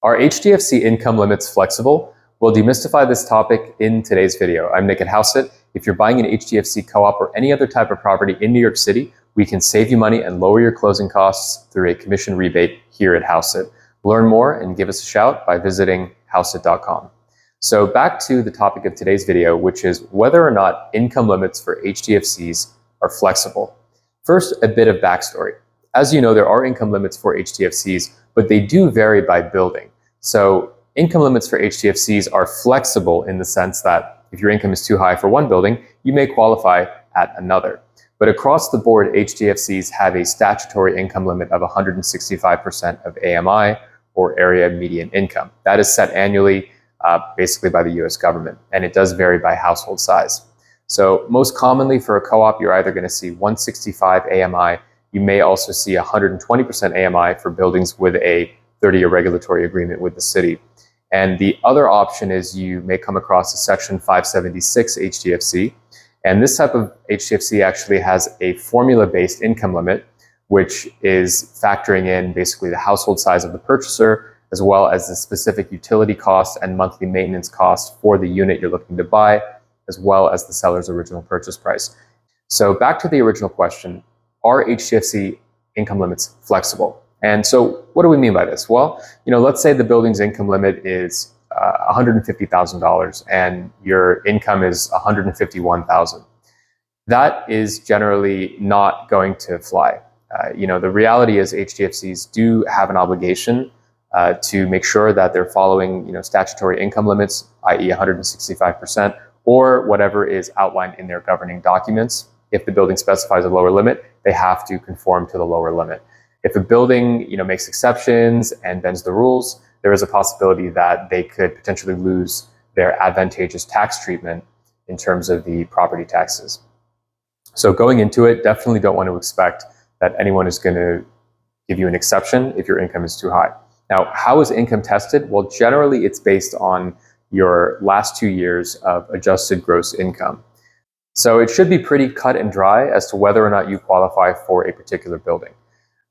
Are HDFC income limits flexible? We'll demystify this topic in today's video. I'm Nick at Houseit. If you're buying an HDFC co-op or any other type of property in New York City, we can save you money and lower your closing costs through a commission rebate here at Houseit. Learn more and give us a shout by visiting houseit.com. So back to the topic of today's video, which is whether or not income limits for HDFCs are flexible. First, a bit of backstory. As you know, there are income limits for HDFCs, but they do vary by building. So income limits for HDFCs are flexible in the sense that if your income is too high for one building, you may qualify at another. But across the board, HDFCs have a statutory income limit of 165% of AMI, or area median income. That is set annually, basically by the US government, and it does vary by household size. So most commonly for a co-op, you're either going to see 165 AMI. You may also see 120% AMI for buildings with a 30-year regulatory agreement with the city. And the other option is you may come across a Section 576 HDFC. And this type of HDFC actually has a formula-based income limit, which is factoring in basically the household size of the purchaser, as well as the specific utility cost and monthly maintenance cost for the unit you're looking to buy, as well as the seller's original purchase price. So back to the original question, are HDFC income limits flexible? And so what do we mean by this? Well, let's say the building's income limit is $150,000 and your income is $151,000. That is generally not going to fly. The reality is HDFCs do have an obligation to make sure that they're following, statutory income limits, i.e. 165%, or whatever is outlined in their governing documents. If the building specifies a lower limit, they have to conform to the lower limit. If a building, makes exceptions and bends the rules, there is a possibility that they could potentially lose their advantageous tax treatment in terms of the property taxes. So going into it, definitely don't want to expect that anyone is going to give you an exception if your income is too high. Now, how is income tested? Well, generally it's based on your last 2 years of adjusted gross income. So it should be pretty cut and dry as to whether or not you qualify for a particular building.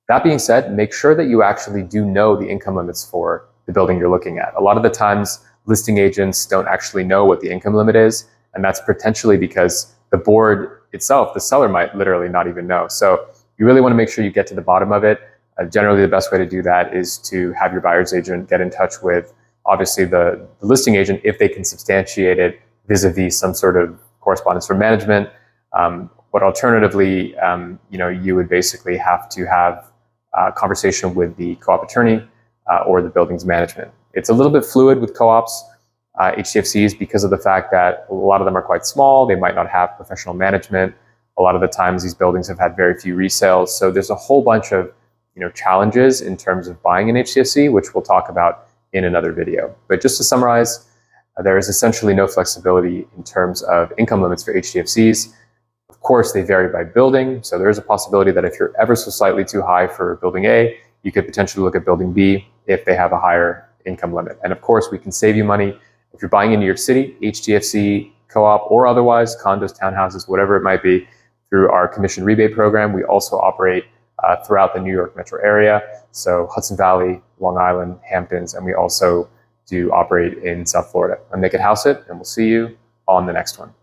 That being said, make sure that you actually do know the income limits for the building you're looking at. A lot of the times, listing agents don't actually know what the income limit is, and that's potentially because the board itself, the seller might literally not even know. So you really want to make sure you get to the bottom of it. Generally, the best way to do that is to have your buyer's agent get in touch with, obviously, the listing agent if they can substantiate it vis-a-vis some sort of correspondence from management. But alternatively, you would basically have to have a conversation with the co-op attorney or the building's management. It's a little bit fluid with co-ops, HDFCs, because of the fact that a lot of them are quite small. They might not have professional management. A lot of the times these buildings have had very few resales. So there's a whole bunch of challenges in terms of buying an HDFC, which we'll talk about in another video. But just to summarize, there is essentially no flexibility in terms of income limits for HDFCs. Of course, they vary by building. So there is a possibility that if you're ever so slightly too high for building A, you could potentially look at building B if they have a higher income limit. And of course, we can save you money. If you're buying in New York City, HDFC, co-op, or otherwise, condos, townhouses, whatever it might be, through our commission rebate program. We also operate throughout the New York metro area. So Hudson Valley, Long Island, Hamptons, and we also do operate in South Florida. I'm Nick at Houseit, and we'll see you on the next one.